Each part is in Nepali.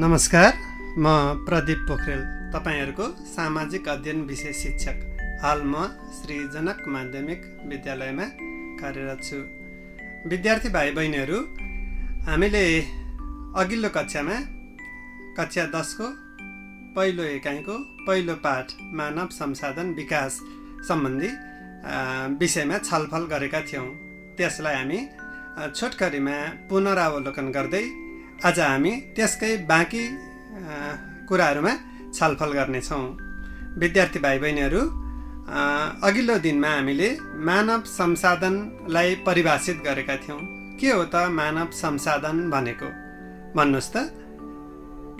नमस्कार, म प्रदीप पोखरेल, तपाईहरूको सामाजिक अध्ययन विषय शिक्षक। हाल म श्री जनक माध्यमिक विद्यालयमा कार्यरत छु। विद्यार्थी भाइ बहिनीहरू, हामीले अघिल्लो कक्षामा कक्षा 10 को पहिलो इकाइको पहिलो पाठ मानव संसाधन विकास सम्बन्धी विषयमा छलफल गरेका थियौँ। त्यसलाई हामी छोटकरीमा पुनरावलोकन गर्दै आज हामी त्यसकै बाँकी कुराहरूमा छलफल गर्नेछौँ। विद्यार्थी भाइ बहिनीहरू, अघिल्लो दिनमा हामीले मानव संसाधनलाई परिभाषित गरेका थियौँ। के हो त मानव संसाधन भनेको? भन्नुहोस् त।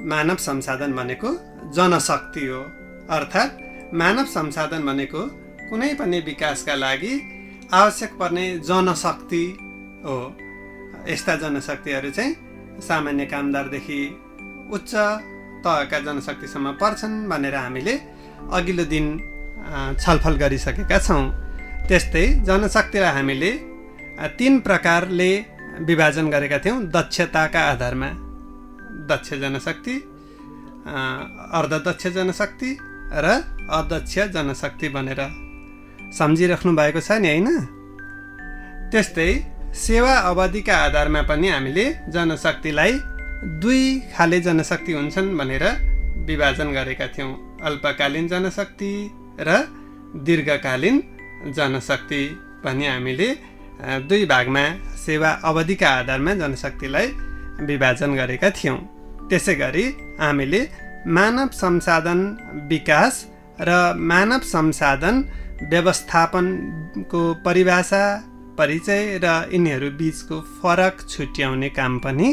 मानव संसाधन भनेको जनशक्ति हो। अर्थात् मानव संसाधन भनेको कुनै पनि विकासका लागि आवश्यक पर्ने जनशक्ति हो। यस्ता जनशक्तिहरू चाहिँ सामान्य कामदारदेखि उच्च तहका जनशक्तिसम्म पर्छन् भनेर हामीले अघिल्लो दिन छलफल गरिसकेका छौँ। त्यस्तै जनशक्तिलाई हामीले 3 प्रकारले विभाजन गरेका थियौँ दक्षताका आधारमा। दक्ष जनशक्ति, अर्धदक्ष जनशक्ति र अदक्ष जनशक्ति भनेर सम्झिराख्नु भएको छ नि, होइन? त्यस्तै सेवा अवधिका आधारमा पनि हामीले जनशक्तिलाई 2 खाले जनशक्ति हुन्छन् भनेर विभाजन गरेका थियौँ। अल्पकालीन जनशक्ति र दीर्घकालीन जनशक्ति पनि हामीले 2 भागमा सेवा अवधिका आधारमा जनशक्तिलाई विभाजन गरेका थियौँ। त्यसै गरी हामीले मानव संसाधन विकास र मानव संसाधन व्यवस्थापनको परिभाषा, परिचय र यिनीहरू बीचको फरक छुट्याउने काम पनि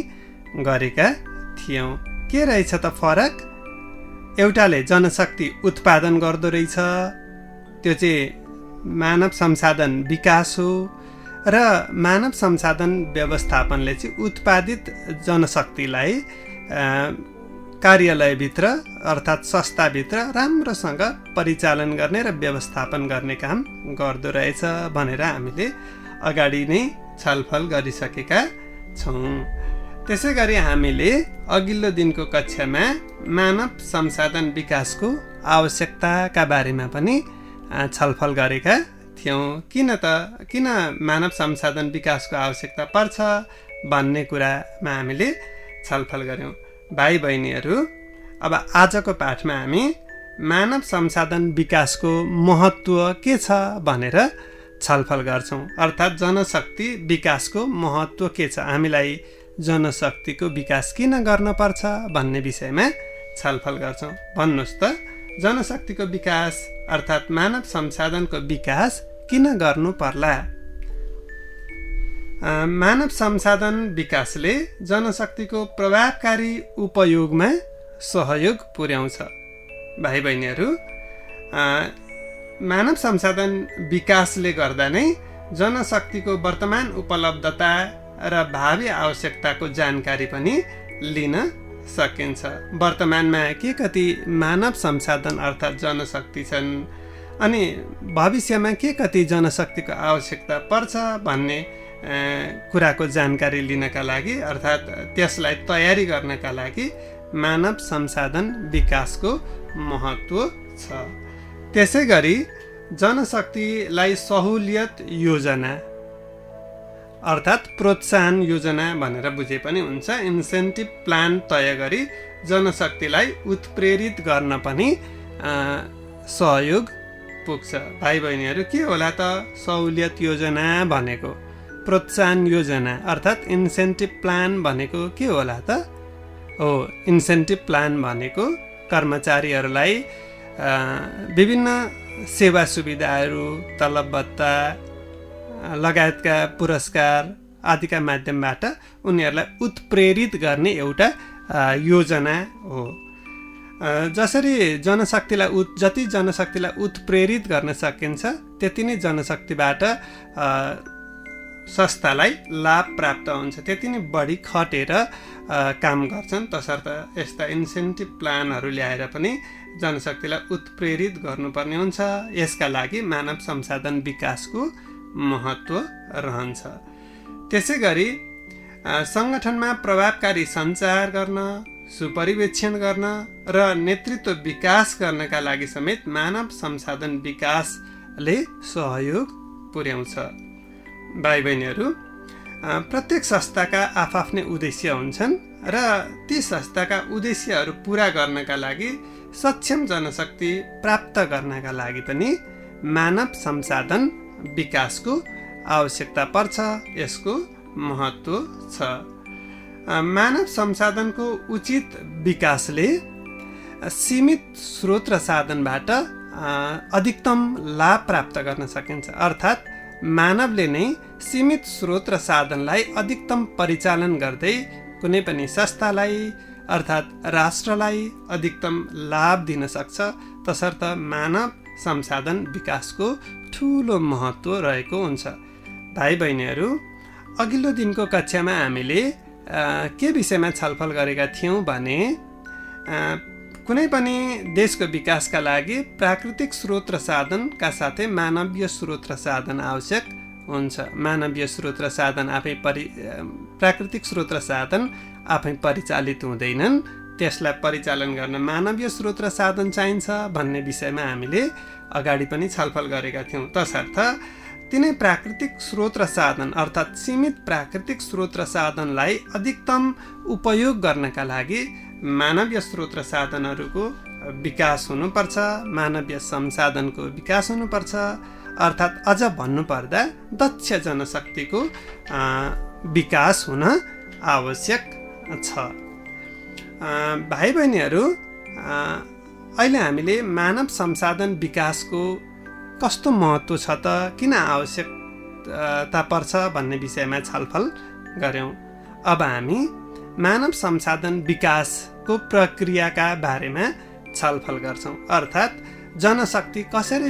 गरेका थियौँ। के रहेछ त फरक? एउटाले जनशक्ति उत्पादन गर्दो रहेछ, त्यो चाहिँ मानव संसाधन विकास हो, र मानव संसाधन व्यवस्थापनले चाहिँ उत्पादित जनशक्तिलाई कार्यालयभित्र अर्थात् संस्थाभित्र राम्रोसँग परिचालन गर्ने र व्यवस्थापन गर्ने काम गर्दो रहेछ भनेर हामीले अगाडि नै छलफल गरिसकेका छौँ। त्यसै गरी हामीले अघिल्लो दिनको कक्षामा मानव संसाधन विकासको आवश्यकताका बारेमा पनि छलफल गरेका थियौँ। किन मानव संसाधन विकासको आवश्यकता पर्छ भन्ने कुरामा हामीले छलफल गऱ्यौँ। भाइ बहिनीहरू, अब आजको पाठमा हामी मानव संसाधन विकासको महत्त्व के छ भनेर छलफल गर्छौँ। अर्थात् जनशक्ति विकासको महत्त्व के छ, हामीलाई जनशक्तिको विकास किन गर्नुपर्छ भन्ने विषयमा छलफल गर्छौँ। भन्नुहोस् त, जनशक्तिको विकास अर्थात् मानव संसाधनको विकास किन गर्नु पर्ला? मानव संसाधन विकासले जनशक्तिको प्रभावकारी उपयोगमा सहयोग पुर्याउँछ। भाइ बहिनीहरू, मानव संसाधन विकासले गर्दा नै जनशक्तिको वर्तमान उपलब्धता र भावी आवश्यकताको जानकारी पनि लिन सकिन्छ। वर्तमानमा के कति मानव संसाधन अर्थात् जनशक्ति छन्, अनि भविष्यमा के कति जनशक्तिको आवश्यकता पर्छ भन्ने कुराको जानकारी लिनका लागि अर्थात् त्यसलाई तयारी गर्नका लागि मानव संसाधन विकासको महत्त्व छ। त्यसै गरी जनशक्तिलाई सहुलियत योजना अर्थात् प्रोत्साहन योजना भनेर बुझे पनि हुन्छ, इन्सेन्टिभ प्लान तय गरी जनशक्तिलाई उत्प्रेरित गर्न पनि सहयोग पुग्छ। भाइ बहिनीहरू, के होला त सहुलियत योजना भनेको? प्रोत्साहन योजना अर्थात् इन्सेन्टिभ प्लान भनेको के होला त? हो, इन्सेन्टिभ प्लान भनेको कर्मचारीहरूलाई विभिन्न सेवा सुविधाहरू, तलब भत्ता लगायतका पुरस्कार आदिका माध्यमबाट उनीहरूलाई उत्प्रेरित गर्ने एउटा योजना हो। जसरी जति जनशक्तिलाई उत्प्रेरित गर्न सकिन्छ त्यति नै जनशक्तिबाट संस्थालाई लाभ प्राप्त हुन्छ, त्यति नै बढी खटेर काम गर्छन्। तसर्थ यस्ता इन्सेन्टिभ प्लानहरू ल्याएर पनि जनशक्तिलाई उत्प्रेरित गर्नुपर्ने हुन्छ। यसका लागि मानव संसाधन विकासको महत्त्व रहन्छ। त्यसै गरी सङ्गठनमा प्रभावकारी सञ्चार गर्न, सुपरिवेक्षण गर्न र नेतृत्व विकास गर्नका लागि समेत मानव संसाधन विकासले सहयोग पुर्याउँछ। भाइ बहिनीहरू, प्रत्येक संस्थाका आफ्नै उद्देश्य हुन्छन् र ती संस्थाका उद्देश्यहरू पुरा गर्नका लागि सक्षम जनशक्ति प्राप्त गर्नका लागि पनि मानव संसाधन विकासको आवश्यकता पर्छ, यसको महत्त्व छ। मानव संसाधनको उचित विकासले सीमित स्रोत र साधनबाट अधिकतम लाभ प्राप्त गर्न सकिन्छ। अर्थात् मानवले नै सीमित स्रोत र साधनलाई अधिकतम परिचालन गर्दै कुनै पनि संस्थालाई अर्थात् राष्ट्रलाई अधिकतम लाभ दिन सक्छ। तसर्थ मानव संसाधन विकासको ठुलो महत्त्व रहेको हुन्छ। भाइ बहिनीहरू, अघिल्लो दिनको कक्षामा हामीले के विषयमा छलफल गरेका थियौँ भने कुनै पनि देशको विकासका लागि प्राकृतिक स्रोत र साधनका साथै मानवीय स्रोत र साधन आवश्यक हुन्छ। मानवीय स्रोत र साधन प्राकृतिक स्रोत र साधन आफै परिचालित हुँदैनन्, त्यसलाई परिचालन गर्न मानवीय स्रोत र साधन चाहिन्छ भन्ने विषयमा हामीले अगाडि पनि छलफल गरेका थियौँ। तसर्थ तिनै प्राकृतिक स्रोत र साधन अर्थात् सीमित प्राकृतिक स्रोत र साधनलाई अधिकतम उपयोग गर्नका लागि मानवीय स्रोत र साधनहरूको विकास हुनुपर्छ, मानवीय संसाधनको विकास हुनुपर्छ। अर्थात् अझ भन्नुपर्दा दक्ष जनशक्तिको विकास हुन आवश्यक छ। भाइ बहिनीहरू, अहिले हामीले मानव संसाधन विकासको कस्तो महत्त्व छ त, किन आवश्यकता पर्छ भन्ने विषयमा छलफल गऱ्यौँ। अब हामी मानव संसाधन विकासको प्रक्रियाका बारेमा छलफल गर्छौँ। अर्थात् जनशक्ति कसरी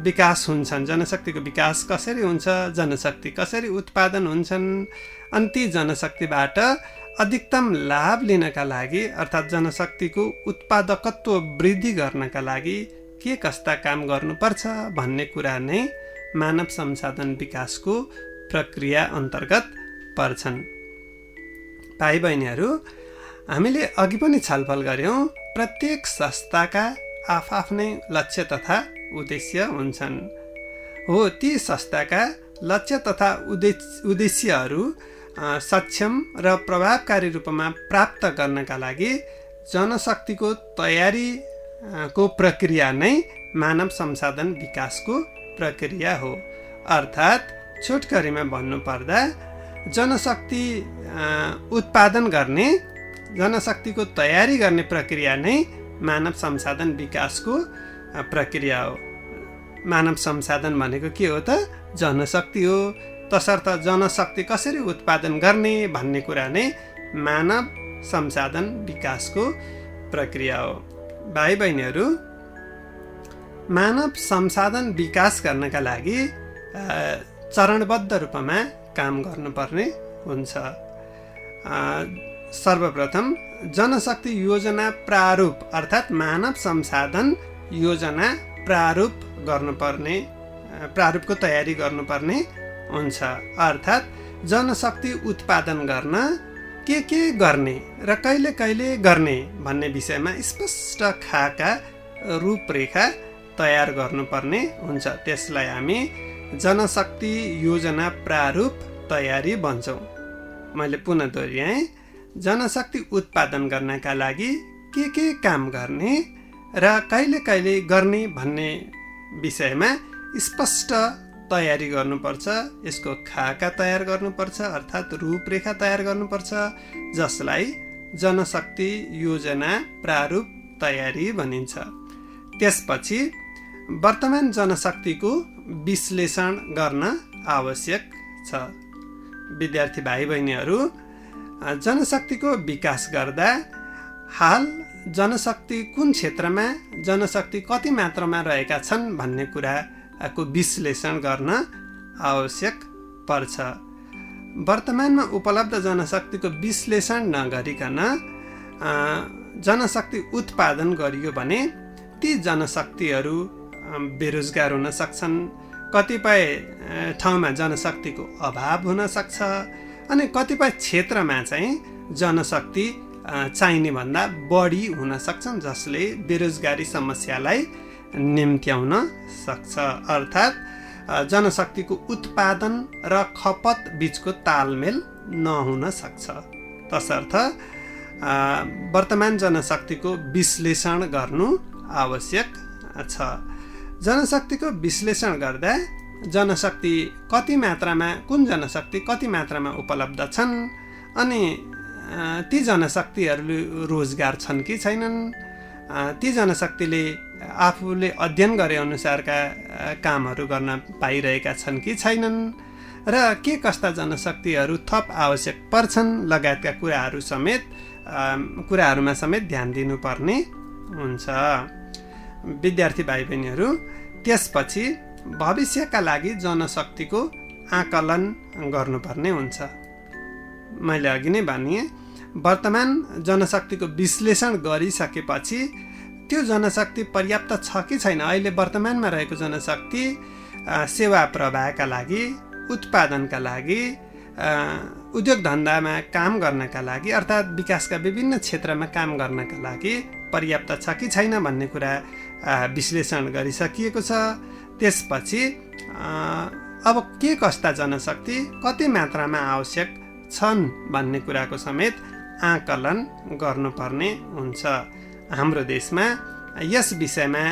विकास हुन्छन्, जनशक्तिको विकास कसरी हुन्छ, जनशक्ति कसरी उत्पादन हुन्छन्, अनि ती जनशक्तिबाट अधिकतम लाभ लिनका लागि अर्थात् जनशक्तिको उत्पादकत्व वृद्धि गर्नका लागि के कस्ता काम गर्नुपर्छ भन्ने कुरा नै मानव संसाधन विकासको प्रक्रिया अन्तर्गत पर्छन्। भाइ बहिनीहरू, हामीले अघि पनि छलफल गऱ्यौँ, प्रत्येक संस्थाका आफ्नै लक्ष्य तथा उद्देश्य हुन्छन्। हो, ती संस्थाका लक्ष्य तथा उद्देश्यहरू सक्षम र प्रभावकारी रूपमा प्राप्त गर्नका लागि जनशक्तिको तयारीको प्रक्रिया नै मानव संसाधन विकासको प्रक्रिया हो। अर्थात् छोटकरीमा भन्नुपर्दा जनशक्ति उत्पादन गर्ने, जनशक्तिको तयारी गर्ने प्रक्रिया नै मानव संसाधन विकासको प्रक्रिया हो। मानव संसाधन भनेको के हो त? जनशक्ति हो। तसर्थ जनशक्ति कसरी उत्पादन गर्ने भन्ने कुरा नै मानव संसाधन विकासको प्रक्रिया हो। भाइ बहिनीहरू, मानव संसाधन विकास गर्नका लागि चरणबद्ध रूपमा काम गर्नुपर्ने हुन्छ। सर्वप्रथम जनशक्ति योजना प्रारूप अर्थात् मानव संसाधन योजना प्रारूपको तयारी गर्नुपर्ने हुन्छ। अर्थात् जनशक्ति उत्पादन गर्न के गर्ने र कहिले कहिले गर्ने भन्ने विषयमा स्पष्ट खाका रूपरेखा तयार गर्नुपर्ने हुन्छ। त्यसलाई हामी जनशक्ति योजना प्रारूप तयारी भन्छौँ। मैले पुनः दोहोऱ्याएँ, जनशक्ति उत्पादन गर्नका लागि के काम गर्ने र कहिले कहिले गर्ने भन्ने विषयमा स्पष्ट तयारी गर्नुपर्छ। यसको खाका तयार गर्नुपर्छ अर्थात् रूपरेखा तयार गर्नुपर्छ, जसलाई जनशक्ति योजना प्रारूप तयारी भनिन्छ। त्यसपछि वर्तमान जनशक्तिको विश्लेषण गर्न आवश्यक छ। विद्यार्थी भाइ बहिनीहरू, जनशक्तिको विकास गर्दा हाल जनशक्ति कुन क्षेत्रमा जनशक्ति कति मात्रामा रहेका छन् भन्ने कुराको विश्लेषण गर्न आवश्यक पर्छ। वर्तमानमा उपलब्ध जनशक्तिको विश्लेषण नगरिकन जनशक्ति उत्पादन गरियो भने ती जनशक्तिहरू बेरोजगार हुन सक्छन्, कतिपय ठाउँमा जनशक्तिको अभाव हुन सक्छ, अनि कतिपय क्षेत्रमा चाहिँ जनशक्ति चाहिने भन्दा बढी हुन सक्छन्, जसले बेरोजगारी समस्यालाई निम्त्याउन सक्छ। अर्थात् जनशक्तिको उत्पादन र खपत बीचको तालमेल नहुन सक्छ। तसर्थ वर्तमान जनशक्तिको विश्लेषण गर्नु आवश्यक छ। जनशक्तिको विश्लेषण गर्दा जनशक्ति कति मात्रामा, कुन जनशक्ति कति मात्रामा उपलब्ध छन्, अनि ती जनशक्तिहरूले रोजगार छन् कि छैनन्, ती जनशक्तिले आफूले अध्ययन गरे अनुसारका कामहरू गर्न पाइरहेका छन् कि छैनन्, र के कस्ता जनशक्तिहरू थप आवश्यक पर्छन् लगायतका कुराहरूमा समेत ध्यान दिनुपर्ने हुन्छ। विद्यार्थी भाइ बहिनीहरू, त्यसपछि भविष्यका लागि जनशक्तिको आकलन गर्नुपर्ने हुन्छ। मैले अघि नै भने वर्तमान जनशक्तिको विश्लेषण गरिसकेपछि त्यो जनशक्ति पर्याप्त छ कि छैन, अहिले वर्तमानमा रहेको जनशक्ति सेवा प्रवाहका लागि, उत्पादनका लागि, उद्योग धन्दामा काम गर्नका लागि, अर्थात् विकासका विभिन्न क्षेत्रमा काम गर्नका लागि पर्याप्त छ कि छैन भन्ने कुरा विश्लेषण गरिसकिएको छ। त्यसपछि अब के कस्ता जनशक्ति कति मात्रामा आवश्यक छन् भन्ने कुराको समेत आकलन गर्नुपर्ने हुन्छ। हाम्रो देशमा यस विषयमा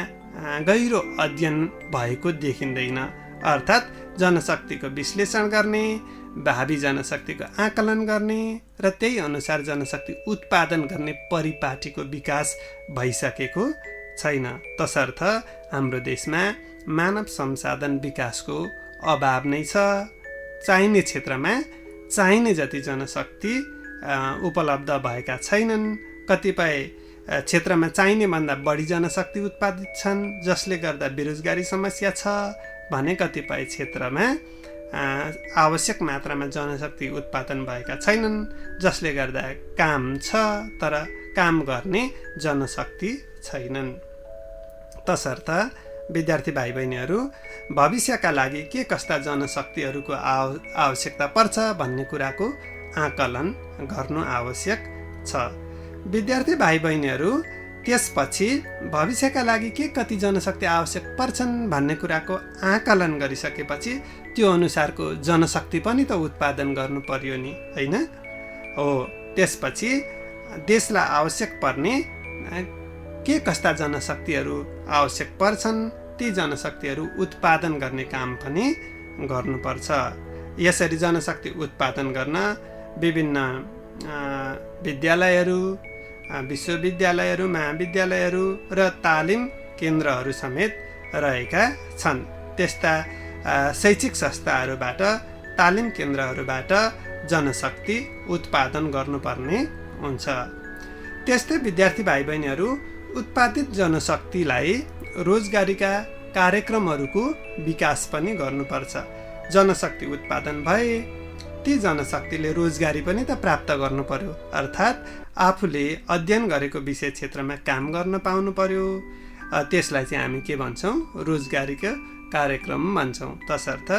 गहिरो अध्ययन भएको देखिँदैन। अर्थात् जनशक्तिको विश्लेषण गर्ने, भावी जनशक्तिको आकलन गर्ने र त्यही अनुसार जनशक्ति उत्पादन गर्ने परिपाटीको विकास भइसकेको छैन। तसर्थ हाम्रो देशमा मानव संसाधन विकासको अभाव नै छ। चाहिने क्षेत्रमा चाहिने जति जनशक्ति उपलब्ध भएका छैनन्। कतिपय क्षेत्रमा चाहिने भन्दा बढी जनशक्ति उत्पादित छन्, जसले गर्दा बेरोजगारी समस्या छ भने कतिपय क्षेत्रमा आवश्यक मात्रामा जनशक्ति उत्पादन भएका छैनन्, जसले गर्दा काम छ तर काम गर्ने जनशक्ति छैनन्। तसर्थ विद्यार्थी भाइ बहिनीहरू, भविष्यका लागि के कस्ता जनशक्तिहरूको आवश्यकता पर्छ भन्ने कुराको आकलन गर्नु आवश्यक छ। विद्यार्थी भाइ बहिनीहरू, त्यसपछि भविष्यका लागि के कति जनशक्ति आवश्यक पर्छन् भन्ने कुराको आकलन गरिसकेपछि त्यो अनुसारको जनशक्ति पनि त उत्पादन गर्नु पर्यो नि, होइन? हो, त्यसपछि देशलाई आवश्यक पर्ने के कस्ता जनशक्तिहरू आवश्यक पर्छन्, ती जनशक्तिहरू उत्पादन गर्ने काम पनि गर्नुपर्छ। यसरी जनशक्ति उत्पादन गर्न विभिन्न विद्यालयहरू, विश्वविद्यालयहरू, महाविद्यालयहरू र तालिम केन्द्रहरू समेत रहेका छन्। त्यस्ता शैक्षिक संस्थाहरूबाट, तालिम केन्द्रहरूबाट जनशक्ति उत्पादन गर्नुपर्ने हुन्छ। त्यस्तै विद्यार्थी भाइ बहिनीहरू, उत्पादित जनशक्तिलाई रोजगारीका कार्यक्रमहरूको विकास पनि गर्नुपर्छ। जनशक्ति उत्पादन भए ती जनशक्तिले रोजगारी पनि त प्राप्त गर्नु पर्यो। अर्थात् आफूले अध्ययन गरेको विषय क्षेत्रमा काम गर्न पाउनु पर्यो। त्यसलाई चाहिँ हामी के भन्छौँ? रोजगारीको कार्यक्रम भन्छौँ। तसर्थ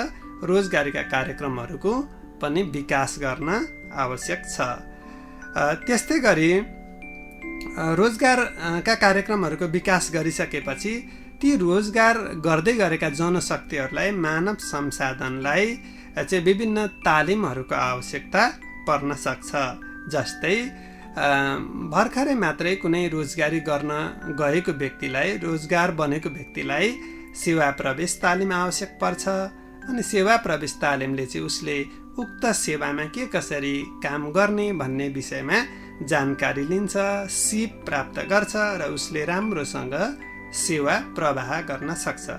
रोजगारीका कार्यक्रमहरूको पनि विकास गर्न आवश्यक छ। त्यस्तै गरी रोजगारका कार्यक्रमहरूको विकास गरिसकेपछि ती रोजगार गर्दै गरेका जनशक्तिहरूलाई, मानव संसाधनलाई चाहिँ विभिन्न तालिमहरूको आवश्यकता पर्न सक्छ। जस्तै भर्खरै मात्रै कुनै रोजगारी गर्न गएको व्यक्तिलाई, रोजगार बनेको व्यक्तिलाई सेवा प्रवेश तालिम आवश्यक पर्छ। अनि सेवा प्रवेश तालिमले चाहिँ उसले उक्त सेवामा के कसरी काम गर्ने भन्ने विषयमा जानकारी लिन्छ, सिप प्राप्त गर्छ र उसले राम्रोसँग सेवा प्रवाह गर्न सक्छ।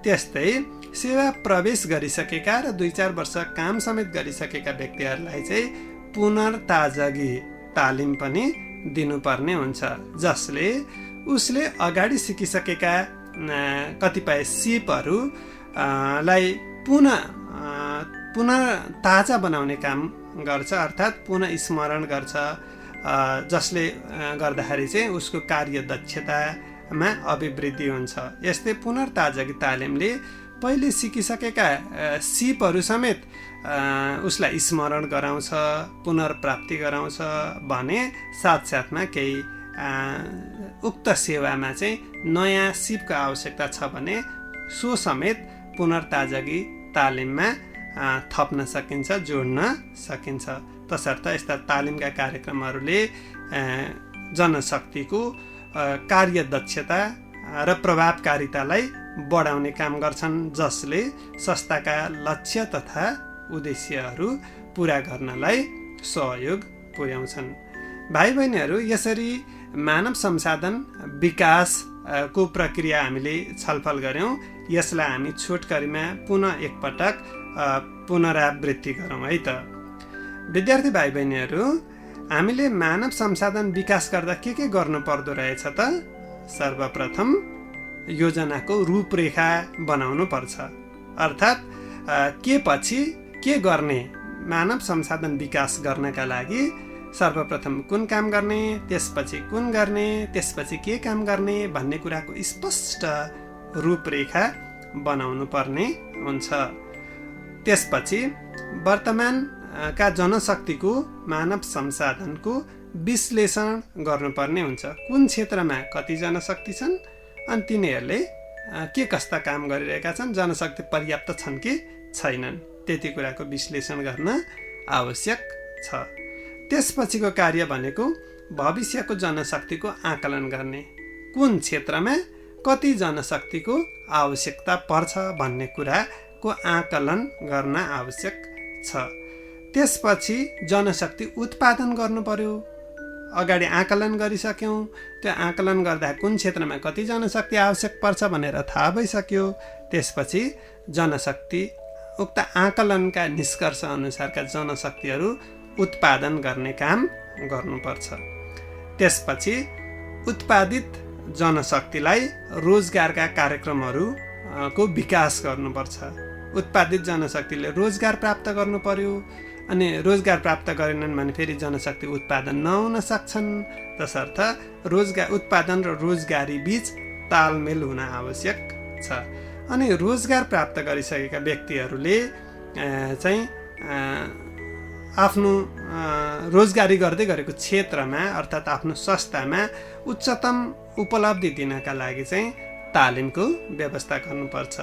त्यस्तै सेवा प्रवेश गरिसकेका र 2-4 वर्ष काम समेत गरिसकेका व्यक्तिहरूलाई चाहिँ पुनर्ताजगी तालिम पनि दिनुपर्ने हुन्छ, जसले उसले अगाडि सिकिसकेका कतिपय सिपहरूलाई पुनः ताजा बनाउने काम गर्छ। अर्थात् पुनः स्मरण गर्छ, जसले गर्दाखेरि चाहिँ उसको कार्य दक्षतामा अभिवृद्धि हुन्छ। यस्तै पुनर्ताजगी तालिमले पहिले सिकिसकेका सिपहरू समेत उसलाई स्मरण गराउँछ, पुनर्प्राप्ति गराउँछ भने साथसाथमा केही उक्त सेवामा चाहिँ नयाँ सिपको आवश्यकता छ भने सो समेत पुनर्ताजगी तालिममा थप्न सकिन्छ, जोड्न सकिन्छ। तसर्थ यस्ता तालिमका कार्यक्रमहरूले जनशक्तिको कार्यदक्षता र प्रभावकारितालाई बढाउने काम गर्छन्, जसले संस्थाका लक्ष्य तथा उद्देश्यहरू पुरा गर्नलाई सहयोग पुर्याउँछन्। भाइ बहिनीहरू, यसरी मानव संसाधन विकासको प्रक्रिया हामीले छलफल गऱ्यौँ। यसलाई हामी छोटकरीमा पुनः एकपटक पुनरावृत्ति गरौँ है त। विद्यार्थी भाइ बहिनीहरू, हामीले मानव संसाधन विकास गर्दा के गर्नु पर्दो रहेछ त? सर्वप्रथम योजनाको रूपरेखा बनाउनु पर्छ। अर्थात् के पछि के गर्ने, मानव संसाधन विकास गर्नका लागि सर्वप्रथम कुन काम गर्ने, त्यसपछि कुन गर्ने, त्यसपछि के काम गर्ने भन्ने कुराको स्पष्ट रूपरेखा बनाउनु पर्ने हुन्छ। त्यसपछि वर्तमानका जनशक्तिको मानव संसाधनको विश्लेषण गर्नुपर्ने हुन्छ। कुन क्षेत्रमा कति जनशक्ति छन् अनि तिनीहरूले के कस्ता काम गरिरहेका छन्, जनशक्ति पर्याप्त छन् कि छैनन्, त्यति कुराको विश्लेषण गर्न आवश्यक छ। त्यसपछिको कार्य भनेको भविष्यको जनशक्तिको आकलन गर्ने। कुन क्षेत्रमा कति जनशक्तिको आवश्यकता पर्छ भन्ने कुराको आकलन गर्न आवश्यक छ। त्यसपछि जनशक्ति उत्पादन गर्नु पर्यो। अगाडि आकलन गरिसक्यौँ, त्यो आकलन गर्दा कुन क्षेत्रमा कति जनशक्ति आवश्यक पर्छ भनेर थाहा भइसक्यो। त्यसपछि जनशक्ति उक्त आकलनका निष्कर्ष अनुसारका जनशक्तिहरू उत्पादन गर्ने काम गर्नुपर्छ। त्यसपछि उत्पादित जनशक्तिलाई रोजगारका कार्यक्रमहरूको विकास गर्नुपर्छ। उत्पादित जनशक्तिले रोजगार प्राप्त गर्नु पर्यो, अनि रोजगार प्राप्त गरेनन् भने फेरि जनशक्ति उत्पादन नहुन सक्छन्। तसर्थ उत्पादन र रोजगारी बीच तालमेल हुन आवश्यक छ। अनि रोजगार प्राप्त गरिसकेका व्यक्तिहरूले चाहिँ आफ्नो रोजगारी गर्दै गरेको क्षेत्रमा अर्थात् आफ्नो संस्थामा उच्चतम उपलब्धि दिनका लागि चाहिँ तालिमको व्यवस्था गर्नुपर्छ।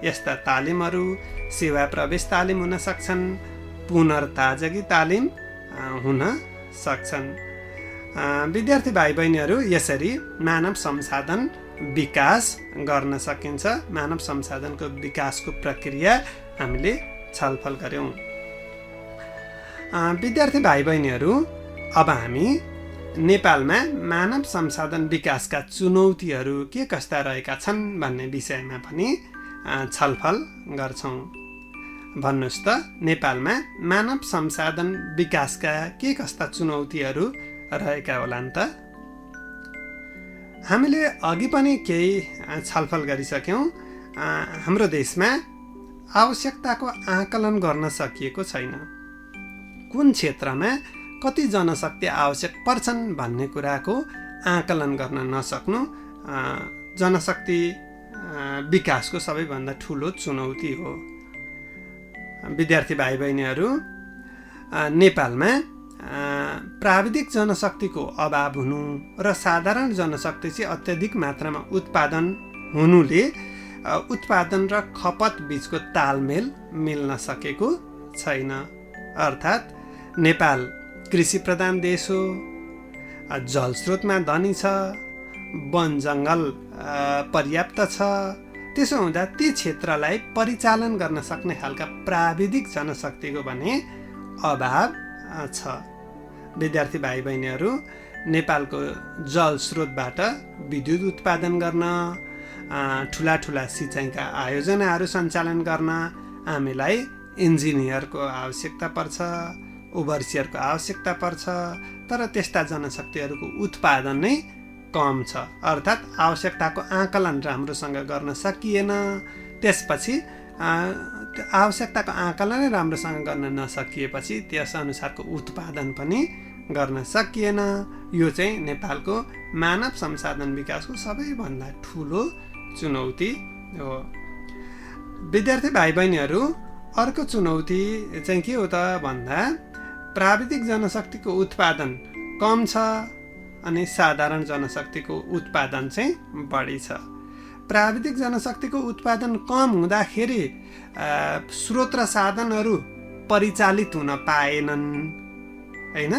यस्ता तालिमहरू सेवा प्रवेश तालिम हुन सक्छन्, पुनर्ताजगी तालिम हुन सक्छन्। विद्यार्थी भाइ बहिनीहरू, यसरी मानव संसाधन विकास गर्न सकिन्छ। मानव संसाधनको विकासको प्रक्रिया हामीले छलफल गऱ्यौँ। विद्यार्थी भाइ बहिनीहरू, अब हामी नेपालमा मानव संसाधन विकासका चुनौतीहरू के कस्ता रहेका छन् भन्ने विषयमा पनि छलफल गर्छौँ। भन्नुहोस् त, नेपालमा मानव संसाधन विकासका के कस्ता चुनौतीहरू रहेका होलान् त? हामीले अघि पनि केही छलफल गरिसक्यौँ। हाम्रो देशमा आवश्यकताको आकलन गर्न सकिएको छैन। कुन क्षेत्रमा कति जनशक्ति आवश्यक पर्छन् भन्ने कुराको आकलन गर्न नसक्नु जनशक्ति विकासको सबैभन्दा ठुलो चुनौती हो। विद्यार्थी भाइ बहिनीहरू, नेपालमा प्राविधिक जनशक्तिको अभाव हुनु र साधारण जनशक्ति चाहिँ अत्यधिक मात्रामा उत्पादन हुनुले उत्पादन र खपत बीचको तालमेल मिल्न सकेको छैन। अर्थात् नेपाल कृषि प्रधान देश हो, जलस्रोतमा धनी छ, वन जङ्गल पर्याप्त छ। त्यसो हुँदा ती क्षेत्रलाई परिचालन गर्न सक्ने खालका प्राविधिक जनशक्तिको भने अभाव छ। विद्यार्थी भाइ बहिनीहरू, नेपालको जलस्रोतबाट विद्युत उत्पादन गर्न, ठुला ठुला सिँचाइका आयोजनाहरू सञ्चालन गर्न हामीलाई इन्जिनियरको आवश्यकता पर्छ, ओभरसियरको आवश्यकता पर्छ। तर त्यस्ता जनशक्तिहरूको उत्पादन नै कम छ। अर्थात् आवश्यकताको आकलन राम्रोसँग गर्न सकिएन। त्यसपछि आवश्यकताको आकलन राम्रोसँग गर्न नसकिएपछि त्यस अनुसारको उत्पादन पनि गर्न सकिएन। यो चाहिँ नेपालको मानव संसाधन विकासको सबैभन्दा ठुलो चुनौती हो। विद्यार्थी भाइ बहिनीहरू, अर्को चुनौती चाहिँ के हो त भन्दा प्राविधिक जनशक्तिको उत्पादन कम छ अनि साधारण जनशक्तिको उत्पादन चाहिँ बढी छ। प्राविधिक जनशक्तिको उत्पादन कम हुँदाखेरि स्रोत र साधनहरू परिचालित हुन पाएनन् हैन।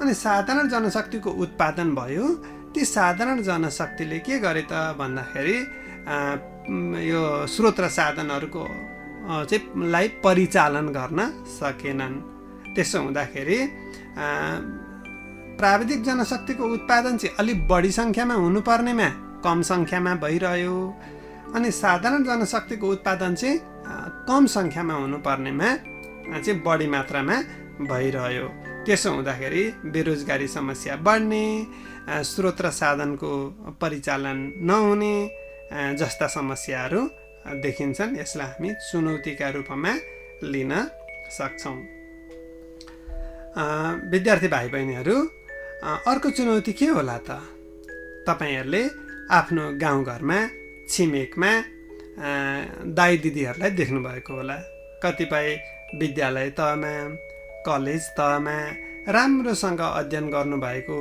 अनि साधारण जनशक्तिको उत्पादन भयो। ती साधारण जनशक्तिले के गरे त भन्दाखेरि यो स्रोत र साधनहरूको चाहिँ लाई परिचालन गर्न सकेनन्। त्यसो हुँदाखेरि प्राविधिक जनशक्तिको उत्पादन चाहिँ अलिक बढी सङ्ख्यामा हुनुपर्नेमा कम सङ्ख्यामा भइरह्यो अनि साधारण जनशक्तिको उत्पादन चाहिँ कम सङ्ख्यामा हुनुपर्नेमा चाहिँ बढी मात्रामा भइरह्यो। त्यसो हुँदाखेरि बेरोजगारी समस्या बढ्ने, स्रोत र साधनको परिचालन नहुने जस्ता समस्याहरू देखिन्छन्। यसलाई हामी चुनौतीका रूपमा लिन सक्छौँ। विद्यार्थी भाइ बहिनीहरू, अर्को चुनौती के होला त? तपाईँहरूले आफ्नो गाउँघरमा छिमेकमा दाइ दिदीहरूलाई देख्नुभएको होला। कतिपय विद्यालय तहमा, कलेज तहमा राम्रोसँग अध्ययन गर्नुभएको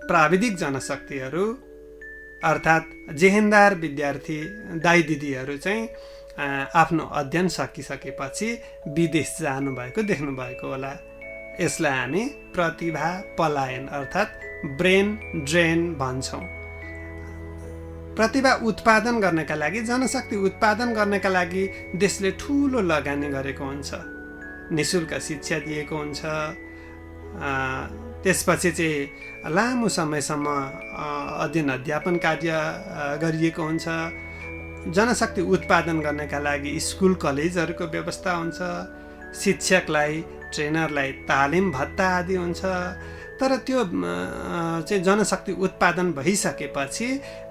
प्राविधिक जनशक्तिहरू अर्थात् जेहेन्दार विद्यार्थी दाइ दिदीहरू चाहिँ आफ्नो अध्ययन सकिसकेपछि विदेश जानुभएको देख्नुभएको होला। यसलाई हामी प्रतिभा पलायन अर्थात् ब्रेन ड्रेन भन्छौँ। प्रतिभा उत्पादन गर्नका लागि, जनशक्ति उत्पादन गर्नका लागि देशले ठुलो लगानी गरेको हुन्छ, निःशुल्क शिक्षा दिएको हुन्छ, त्यसपछि चाहिँ लामो समयसम्म अध्ययन अध्यापन कार्य गरिएको हुन्छ। जनशक्ति उत्पादन गर्नका लागि स्कुल कलेजहरूको व्यवस्था हुन्छ, शिक्षकलाई ट्रेनरलाई तालिम भत्ता आदि हुन्छ। तर त्यो चाहिँ जनशक्ति उत्पादन भइसकेपछि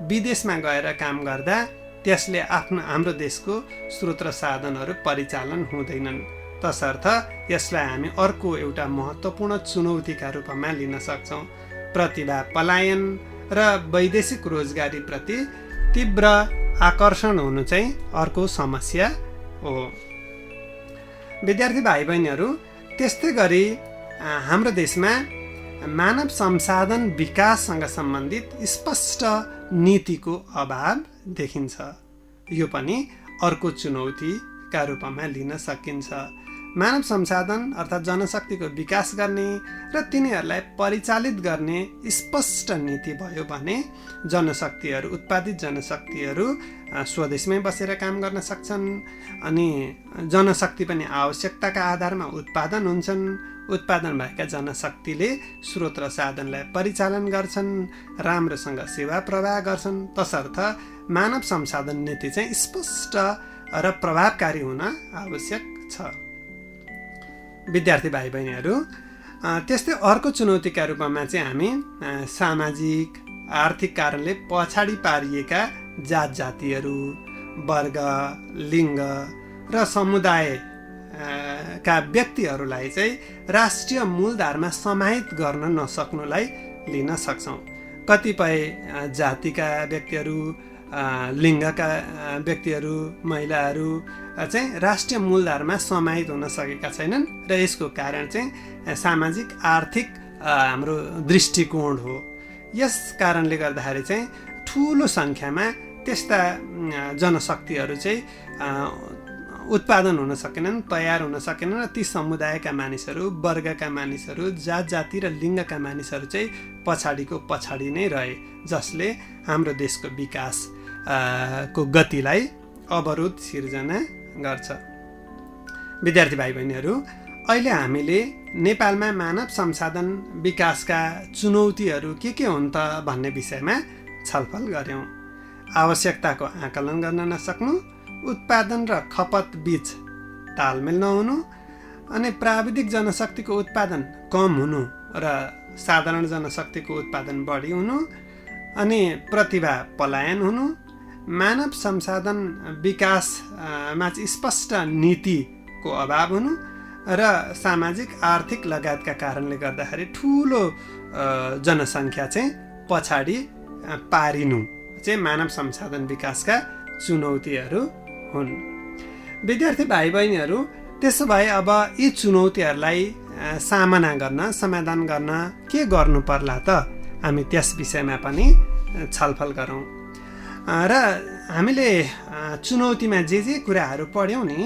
विदेशमा गएर काम गर्दा त्यसले हाम्रो देशको स्रोत र साधनहरू परिचालन हुँदैनन्। तसर्थ यसलाई हामी अर्को एउटा महत्त्वपूर्ण चुनौतीका रूपमा लिन सक्छौँ। प्रतिभा पलायन र वैदेशिक रोजगारीप्रति तीव्र आकर्षण हुनु चाहिँ अर्को समस्या हो। विद्यार्थी भाइ बहिनीहरू, त्यस्तै गरी हाम्रो देशमा मानव संसाधन विकाससँग सम्बन्धित स्पष्ट नीतिको अभाव देखिन्छ। यो पनि अर्को चुनौतीका रूपमा लिन सकिन्छ। मानव संसाधन अर्थात् जनशक्तिको विकास गर्ने र तिनीहरूलाई परिचालित गर्ने स्पष्ट नीति भयो भने जनशक्तिहरू, उत्पादित जनशक्तिहरू स्वदेशमै बसेर काम गर्न सक्छन् अनि जनशक्ति पनि आवश्यकताका आधारमा उत्पादन हुन्छन्। उत्पादन भएका जनशक्तिले स्रोत र साधनलाई परिचालन गर्छन्, राम्रोसँग सेवा प्रवाह गर्छन्। तसर्थ मानव संसाधन नीति चाहिँ स्पष्ट र प्रभावकारी हुन आवश्यक छ। विद्यार्थी भाइ बहिनीहरू, त्यस्तै अर्को चुनौतीका रूपमा चाहिँ हामी सामाजिक आर्थिक कारणले पछाडि पारिएका जात जातिहरू, वर्ग, लिङ्ग र समुदाय का व्यक्तिहरूलाई चाहिँ राष्ट्रिय मूलधारमा समाहित गर्न नसक्नुलाई लिन सक्छौँ। कतिपय जातिका व्यक्तिहरू, लिङ्गका व्यक्तिहरू, महिलाहरू चाहिँ राष्ट्रिय मूलधारमा समाहित हुन सकेका छैनन् र यसको कारण चाहिँ सामाजिक आर्थिक हाम्रो दृष्टिकोण हो। यस कारणले गर्दाखेरि चाहिँ ठुलो सङ्ख्यामा त्यस्ता जनशक्तिहरू चाहिँ उत्पादन हुन सकेनन्, तयार हुन सकेनन् र ती समुदायका मानिसहरू, वर्गका मानिसहरू, जात जाति र लिङ्गका मानिसहरू चाहिँ पछाडिको पछाडि नै रहे, जसले हाम्रो देशको विकास को गतिलाई अवरोध सिर्जना गर्छ। विद्यार्थी भाइ बहिनीहरू, अहिले हामीले नेपालमा मानव संसाधन विकासका चुनौतीहरू के हुन् त भन्ने विषयमा छलफल गऱ्यौँ। आवश्यकताको आकलन गर्न नसक्नु, उत्पादन र खपत बीच तालमेल नहुनु, अनि प्राविधिक जनशक्तिको उत्पादन कम हुनु र साधारण जनशक्तिको उत्पादन बढी हुनु, अनि प्रतिभा पलायन हुनु, मानव संसाधन विकासमा स्पष्ट नीतिको अभाव हुनु र सामाजिक आर्थिक लगायतका कारणले गर्दाखेरि ठुलो जनसङ्ख्या चाहिँ पछाडि पारिनु चाहिँ मानव संसाधन विकासका चुनौतीहरू हुन्। विद्यार्थी भाइ बहिनीहरू, त्यसो भए अब यी चुनौतीहरूलाई सामना गर्न, समाधान गर्न के गर्नु पर्ला त? हामी त्यस विषयमा पनि छलफल गरौँ। र हामीले चुनौतीमा जे कुराहरू पढ्यौँ नि,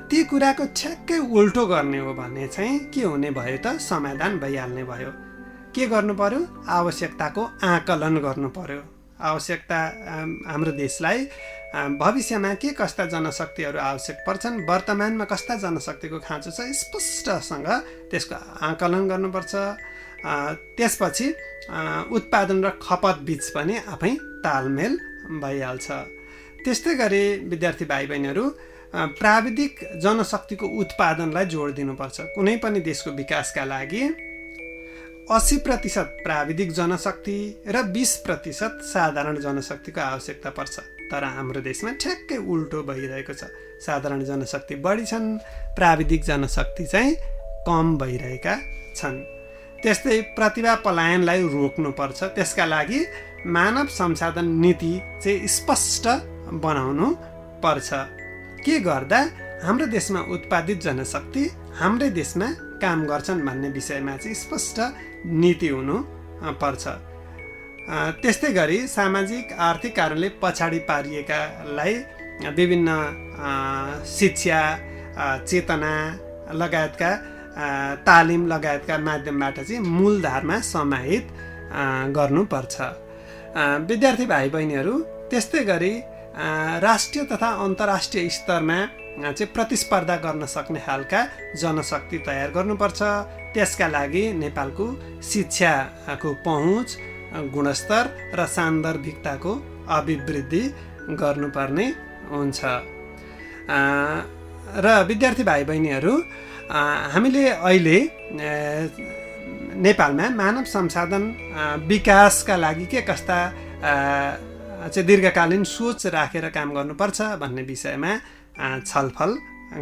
ती कुराको ठ्याक्कै उल्टो गर्ने हो भने चाहिँ के हुने भयो त? समाधान भइहाल्ने भयो। के गर्नु पर्यो? आवश्यकताको आकलन गर्नु पर्यो। आवश्यकता, हाम्रो देशलाई भविष्यमा के कस्ता जनशक्तिहरू आवश्यक पर्छन्, वर्तमानमा कस्ता जनशक्तिको खाँचो छ, स्पष्टसँग त्यसको आकलन गर्नुपर्छ। त्यसपछि उत्पादन र खपत बीच पनि आफै तालमेल भइहाल्छ। त्यस्तै गरी विद्यार्थी भाइ बहिनीहरू, प्राविधिक जनशक्तिको उत्पादनलाई जोड दिनुपर्छ। कुनै पनि देशको विकासका लागि 80% प्राविधिक जनशक्ति र 20% साधारण जनशक्तिको आवश्यकता पर्छ। तर हाम्रो देशमा ठ्याक्कै उल्टो भइरहेको छ। साधारण जनशक्ति बढी छन्, प्राविधिक जनशक्ति चाहिँ कम भइरहेका छन्। त्यस्तै प्रतिभा पलायनलाई रोक्नुपर्छ। त्यसका लागि मानव संसाधन नीति चाहिँ स्पष्ट बनाउनु पर्छ। के गर्दा हाम्रो देशमा उत्पादित जनशक्ति हाम्रै देशमा काम गर्छन् भन्ने विषयमा चाहिँ स्पष्ट नीति हुनु पर्छ। त्यस्तै गरी सामाजिक आर्थिक कारणले पछाडि पारिएकालाई विभिन्न शिक्षा, चेतना लगायतका, तालिम लगायतका माध्यमबाट चाहिँ मूलधारमा समाहित गर्नुपर्छ। विद्यार्थी भाइ बहिनीहरू, त्यस्तै गरी राष्ट्रिय तथा अन्तर्राष्ट्रिय स्तरमा चाहिँ प्रतिस्पर्धा गर्न सक्ने खालका जनशक्ति तयार गर्नुपर्छ। त्यसका लागि नेपालको शिक्षाको पहुँच, गुणस्तर र सान्दर्भिकताको अभिवृद्धि गर्नुपर्ने हुन्छ। र विद्यार्थी भाइ बहिनीहरू, हामीले अहिले नेपालमा मानव संसाधन विकासका लागि के कस्ता चाहिँ दीर्घकालीन सोच राखेर काम गर्नुपर्छ भन्ने विषयमा छलफल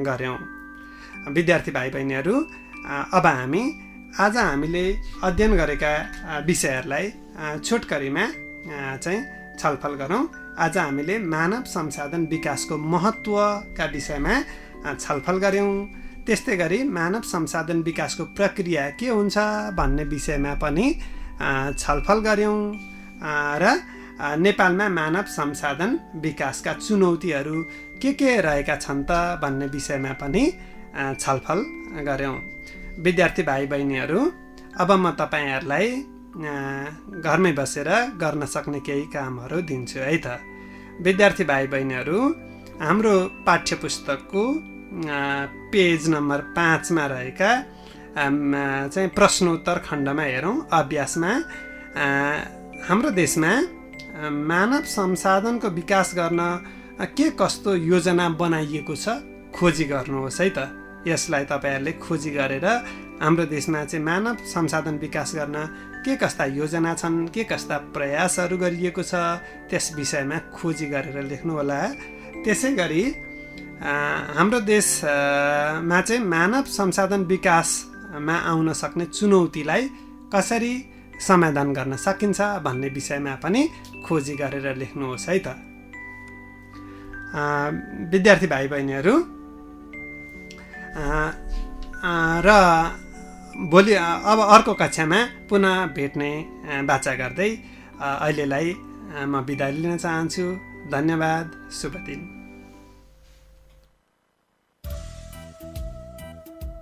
गऱ्यौँ। विद्यार्थी भाइ बहिनीहरू, अब हामीले अध्ययन गरेका विषयहरूलाई छोटकरीमा चाहिँ छलफल गरौँ। आज हामीले मानव संसाधन विकासको महत्त्वका विषयमा छलफल गऱ्यौँ। त्यस्तै गरी मानव संसाधन विकासको प्रक्रिया के हुन्छ भन्ने विषयमा पनि छलफल गऱ्यौँ। र नेपालमा मानव संसाधन विकासका चुनौतीहरू के रहेका छन् त भन्ने विषयमा पनि छलफल गऱ्यौँ। विद्यार्थी भाइ बहिनीहरू, अब म तपाईँहरूलाई घरमै बसेर गर्न सक्ने केही कामहरू दिन्छु है त। विद्यार्थी भाइ बहिनीहरू, हाम्रो पाठ्यपुस्तकको पेज नम्बर 5 मा रहेका चाहिँ प्रश्नोत्तर खण्डमा हेरौँ। अभ्यासमा हाम्रो देशमा मानव संसाधनको विकास गर्न के कस्तो योजना बनाइएको छ खोजी गर्नुहोस् है त। यसलाई तपाईँहरूले खोजी गरेर हाम्रो देशमा चाहिँ मानव संसाधन विकास गर्न के कस्ता योजना छन्, के कस्ता प्रयासहरू गरिएको छ, त्यस विषयमा खोजी गरेर लेख्नुहोला। त्यसै गरी हाम्रो देशमा चाहिँ मानव संसाधन विकासमा आउन सक्ने चुनौतीलाई कसरी समाधान गर्न सकिन्छ भन्ने विषयमा पनि खोजी गरेर लेख्नुहोस् है त। विद्यार्थी भाइ बहिनीहरू, र भोलि अब अर्को कक्षामा पुनः भेट्ने बाचा गर्दै अहिलेलाई म बिदा लिन चाहन्छु। धन्यवाद। शुभ दिन।